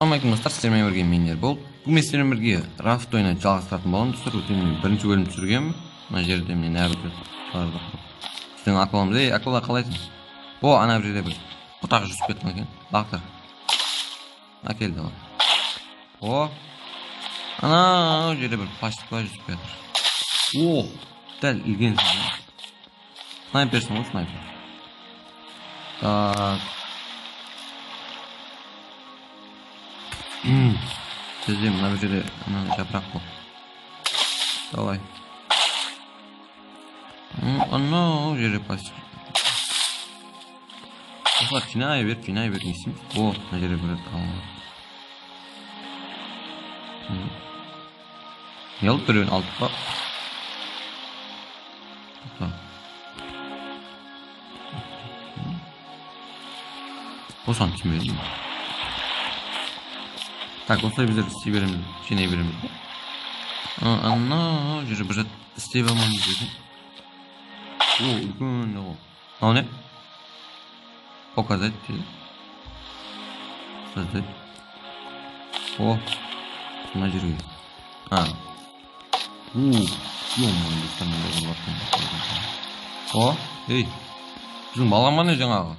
Assalamualaikum dostlar, sizlerмен бірге мен Ербол. Бүгін сіздермен бірге Raft ойынын жалғастыратын боламын достар. Өткен бірінші бөлім түсіргенмін. Мына жерде мен әрбір сіздің акваламыз. Аквала қалайсың? О, ана бір жерде бір бұтақ жүзіп кеткен екен. Бақтар. Әкелді ғой. О, ана жерде бір пластикла жүзіп кетір. О, дәл ilгенсің. Снайперсің ғой, снайпер. Так. Бізде мына бір жерде жапырақ бол. Давай. Анау жерде пластик. Осылар жинай бер, не істейміз? О, мына жерде бір қалың. Еліп біреуін алдық па? Осыған тимейді. Так, осылай біздер істей береміз, жинай береміз. Ана жерде бір жат істей болмаймыз екен. О, үлкен ол. Мынау не? Показать дейді. Создать. О, мына жерге. О, ей, біздің балама не жаңағы?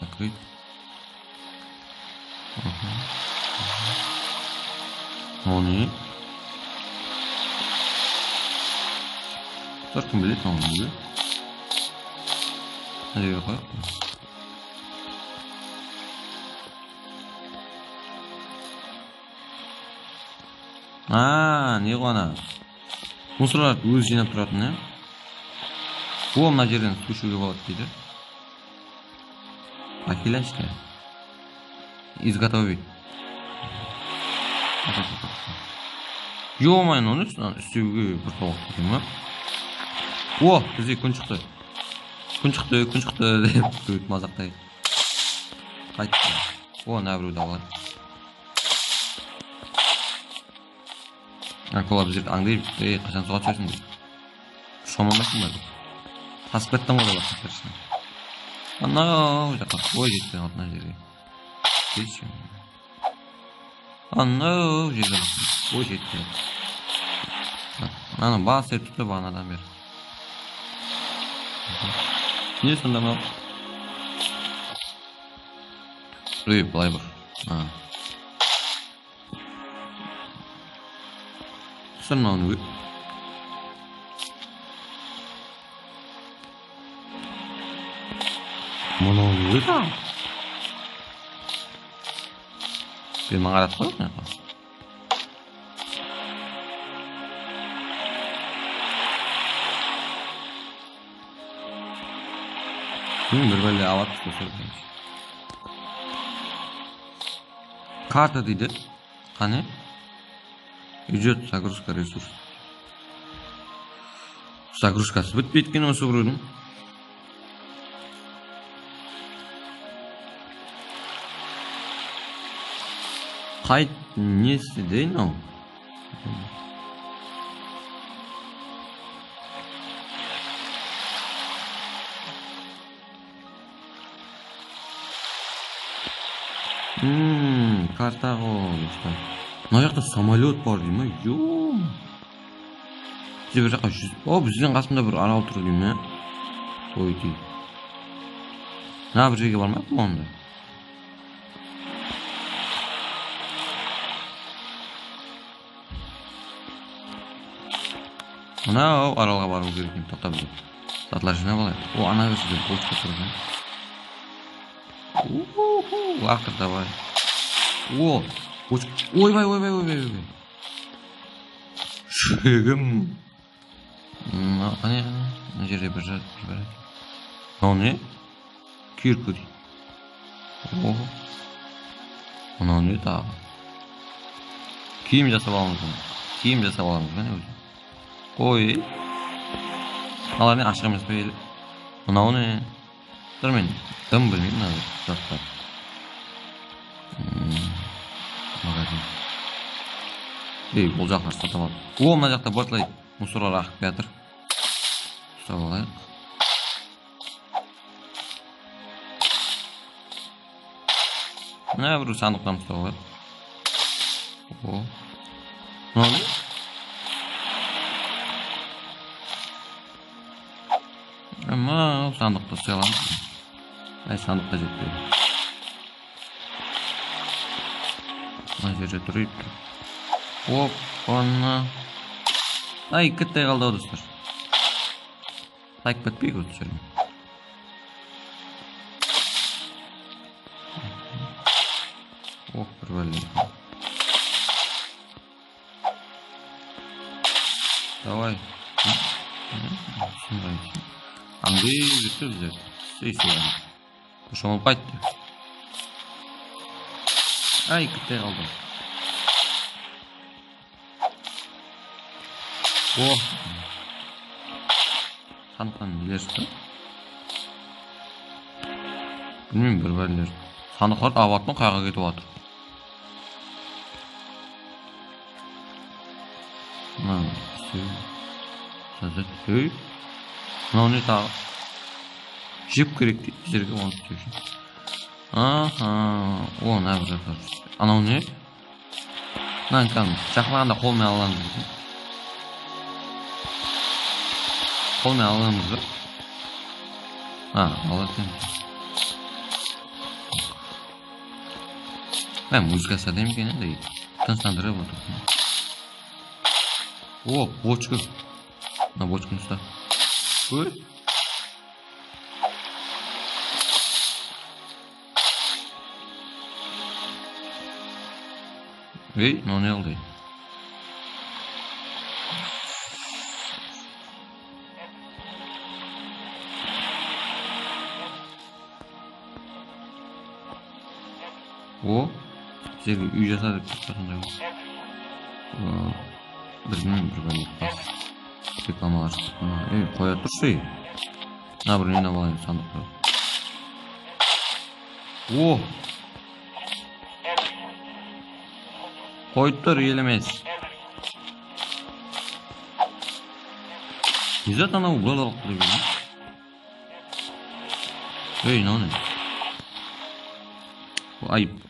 Закрыть. Оны кім біледі оны біле? Әдеге қойық. Не ғана мусорлар өз жинап тұратын, е? О, мына жерден су ішуге болады дейді. Ахилячка. Изготовить. Ё-моё, оны істеуге бір толық екен ма? О, бізде күн шықты. Күн шықты деп көйт мазақтай. Қайтты. О, мына біреуді алады. Акула біздерді аңдайып, қашан суға түсерсің деп. Шомамайсың ба? Тасып кеттің ғой олар түсерсің. Анау жаққа. Ой, жеткен алтына жерге. Кетші. Анау жерге. Ой, жеткен. Аны бас етіпті бағанадан бері. Не сонда мынау? Ой, былай бір. Сыр мынауыны өй. Мынауыны өй. Бір маңарат қойық не қой? Bir böyle avat tutuyorsun. Karta dedi. Hani? Ücret загрузка ресурс. Загрузкасы бітпейді екен осы біреудің. Қайт несі дейін ау? Карта ғой. Мына жақта самолет бар дейм ме? Йоу. Бізде бір жаққа О, бізден қасымда бір арал тұр дейм ме? Ой дейді. Мына бір жерге бармайық па онда? Мынау аралға бару керек екен. Тоқтап жүр. Затлар жинап алайық. О, ана жерде бочка тұр екен. Лақтыр давай. О, ойбай. Шегім. Қане, мына жерде бір жібереді. Мынау не? Кирка дейді. О, мынау не тағы? Киім жасап аламыз ба не өзі? Ой. Алар не ашық емес пе? Мынау не? Мен дым білмеймін мына заттар. Магазин. Бұл жаққа сатып алып. О, мына жақта бұлай мусорлар ағып жатыр. Ұстап алайық. Ne bir sandıktan tutuyor. O. Ne oldu? Ama o sandıkta selam. Ay sandıkta cepte. Majere duruyor. Hop, ona. Ay kıttay kaldı o dostlar. Takip etmeyi götürelim. Oh bir böyle. Давай. Англии bitti bize. Seysi yani. Hoşuma gitti. Ay kıttay kaldı. Oh. Sandıktan bilirsin. Bilmiyorum bir verilir. Sandıklar avatma kayga ketip atır. Hazır. Ne ta? Jip gerek değil. Bizlerge onu tutuyorsun. Aha. O ne yapacak? Ana o ne? Lan kalmış. Çakmağında kolmaya alalım. Kolmaya alalım. Ha alalım. Ben müzik sadayım gene de. Konsantre oldum. O boçku. Na boçkun usta. Uy. Hey, ne oldu? O size üy jasadık tutarında yok. Bilmiyorum bir ben pas. Reklamalar. Koya turşu. Ne bir ne var sandıklar. O. Koyutlar yelemez. Güzel ana bu buralar akıllı gibi. Hey ne oluyor? Bu ayıp.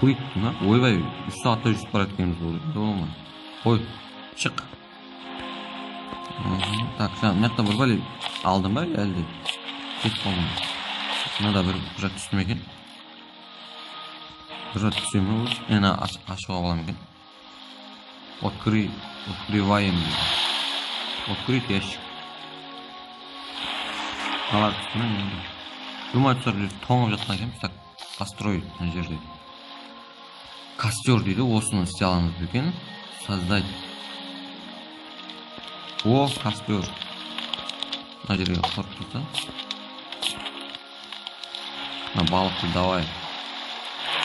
Bu gitti lan. Oy vay. 3 saatte 100 para ettiğimiz oluyor. Doğru mu? Koy. Çık. Tak sen ne kadar böyle aldım ben geldi. Git olma. Şuna da bir bırak üstüme gel. Bırak üstüme olur. En aşağı olalım gel. Открываем. Открыть ящик. Алар üstüne ne? Думаю, что тоңып жатқан екенбіз так построить мына жерде. Костер дейді, осыны істей аламыз екен. Создать. О, костер. Мына жерге қорқытса. Мына балықты давай.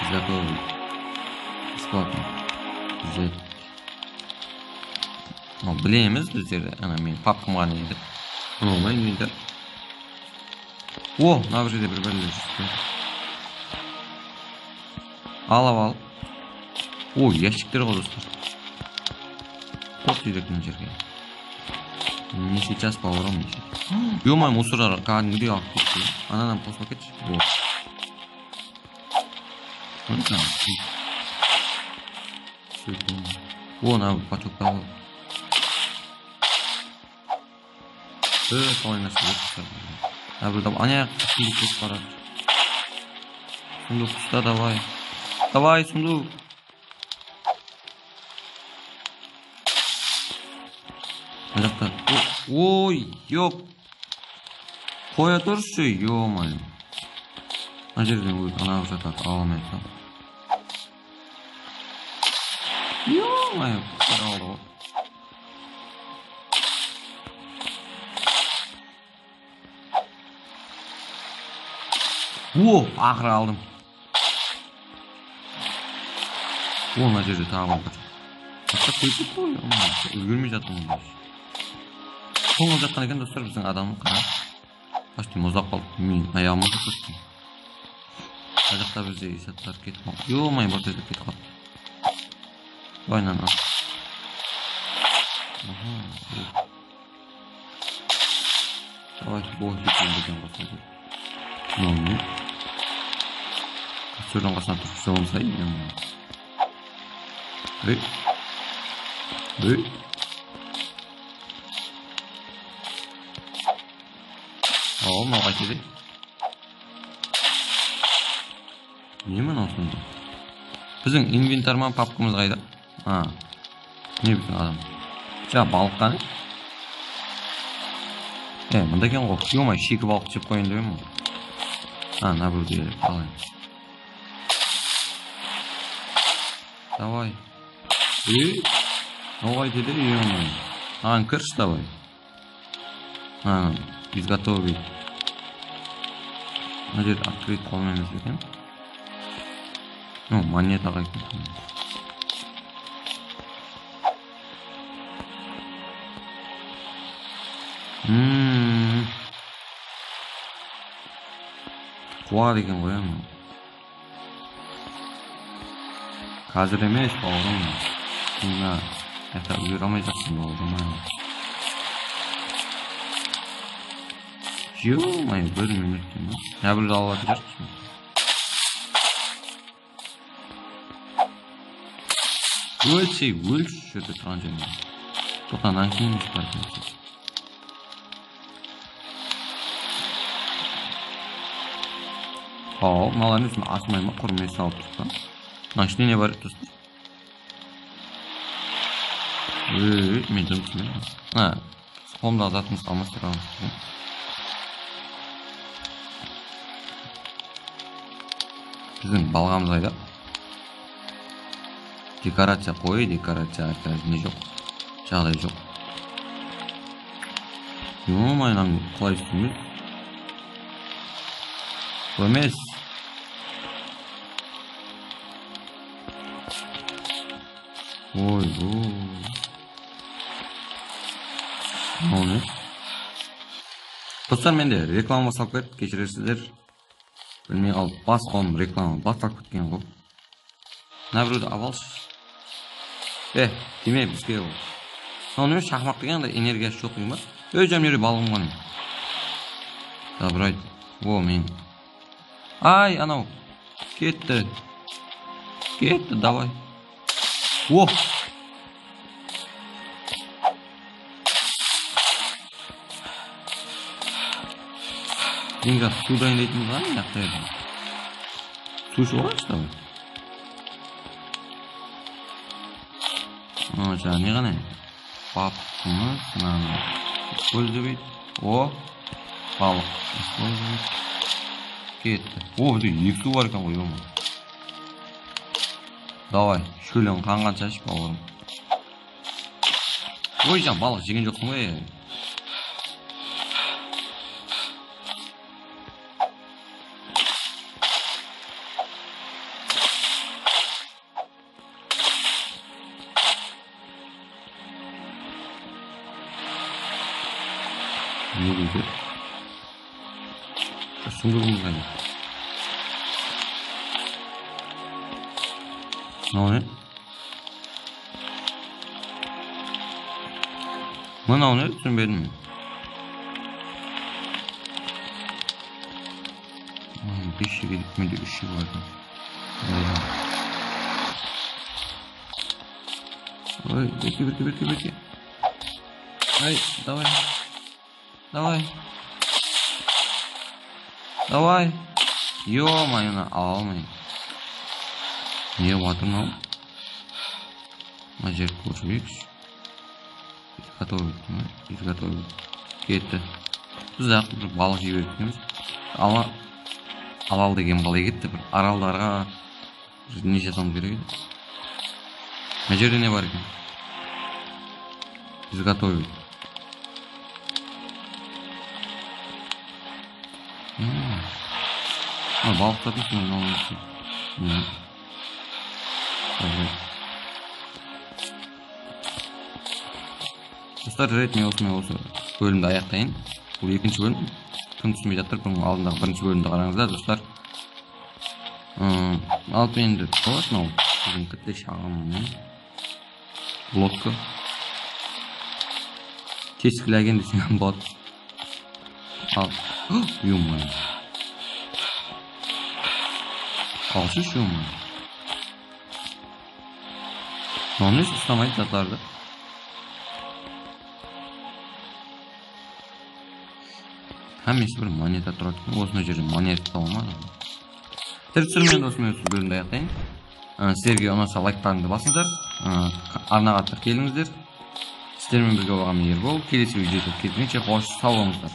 Изготовить. Бесплатно. Взять. Білеміз біздер, ана мен папкам ғана еді. Болмай мендер. О, мына бір жерде бір бәле жүр. Алып. О, ящиктер ғой достар. Тоқ дейдік мына жерге. Не сейчас повором не сейчас. Ё-моё, мусорlar кәдімгідей алып кетті. Анадан қосып кетші. О, мына пачокта ғой. Қалай нәрсе кетті. Anya suндук кетіп барады. Сундук ұста, давай. Давай, сундук. Мына ой, ёп. Қоя тұршы, ё-моё. Мына жерден өз анау жатады, аламайды. Ё-моё, алды ғой. О, ақыры алдым. О, мына жерде тағы бір. Тастап қойып қой, үлгермей жатырмын. Тоңып жатқан екен достар, біздің адамның қара. Почти мұздап қалды. Мен аяғыма кетті. Мына жақта бізде исаттар кетіп қалды. Ё-моё, бір жерде кетіп қалды. Байнан ал. Давай, бой кетейін деген қосылды. Ne? Şuradan kaçan Türkçe olsaydı ya. Hey. Hey. Olma kaçırdı. Немен olsun? Bizim inventarman papkımız kayda. Ha. Ne bütün adam? Ya balık qani? Mında ekan qo'y. Yo'may, sheki balık jeb qo'yin deyapman. Ha, na bir deylik. Qalay. Давай. Давай dedi, yo'may. Ha, kirsh давай. Ha, изготовить. Mına yer открыть qolmaymiz ekan. No, moneta qaytdi. Quad ekan qo'yaman. Hozir emas, o'g'lim. Shunga aytib yuramayapsan, o'g'lim. Yo'may, bir minut. Ya bir olib turibsiz. O'lchi, o'lch shuda turanjim. To'qanan keyin chiqardim. Hop, malanın üstüne açmayma, kurmayı salып tuttum. Lan işte ne var dostlar? Meydem kimi? Ha, қолымда затымыз қалмас тұрамыз. Біздің балғамыз қайда? Декорация қой, декорация не жоқ. Жағдай жоқ. Yo'may lan, қалай істейміз? Емес. Ой, ne? Dostlar, mende reklama salып кетіп, кешірерсіздер. Білмей қалып, бас қолым реклама бастап кеткен ғой. Мына біреуді алшы. Демей бізге ол. Оны шахмақ деген энергиясы жоқ дейм ба? Өзім ере балығым ғаным. Добрайды. О, мен. Ай, анау. Кетті. Кетті, давай. О! Деньги су дайындайтын ба? Яқта еді. Су ішіп алайыншы давай. Жаңа не ғана? Папкамыз, мынаны использовать. О, балық. Использовать. Кетті. О, екі су бар екен ғой, ома. Давай, шөлен қанған шашып алырым. Ой, жаңа балық жеген жоқсың ғой. Ne dedi? Süngürümüz hani. Ne o ne? Bana o ne? Түсінбедім мен. Бес шеге деп менде 3 шеге бар. Ой, берке. Ай, давай. Давай. Ё-моё, алмай. Не ватыр мынау? Мына жерді көріп жіберейікші. Изготовить. Кетті. Біз ақ бір балық жей беріп кетеміз. Алал деген қалай кетті. Бір аралдарға не жасауымыз керек еді. Мына жерде не бар екен? Изготовить. Балықтардың суын алып. Достар, мен осы бөлімді аяқтайын. Бұл екінші бөлім. Күн түсінбей жатыр. Бұның алдындағы бірінші бөлімді қараңыздар, достар. Алып енді болады мынау. Біздің кітте шағым. Лодка. Тескіләген десең болады. Ал. Ё-моё. Kalşı şu mu? Nonis istamaydı tatlardı. Hammasi bir moneta turadi. O'zini o'zi moneta topolmadi. Tirib-sirmay do'stlar, bölümde aytayın. Sizlarga unosa like-larni bosinglar. Arnaga kelingizlar. Sizlar bilan birga bo'lgan yer bo'l. Kelesi videoda ketguncha xo'sh, sog' bo'linglar.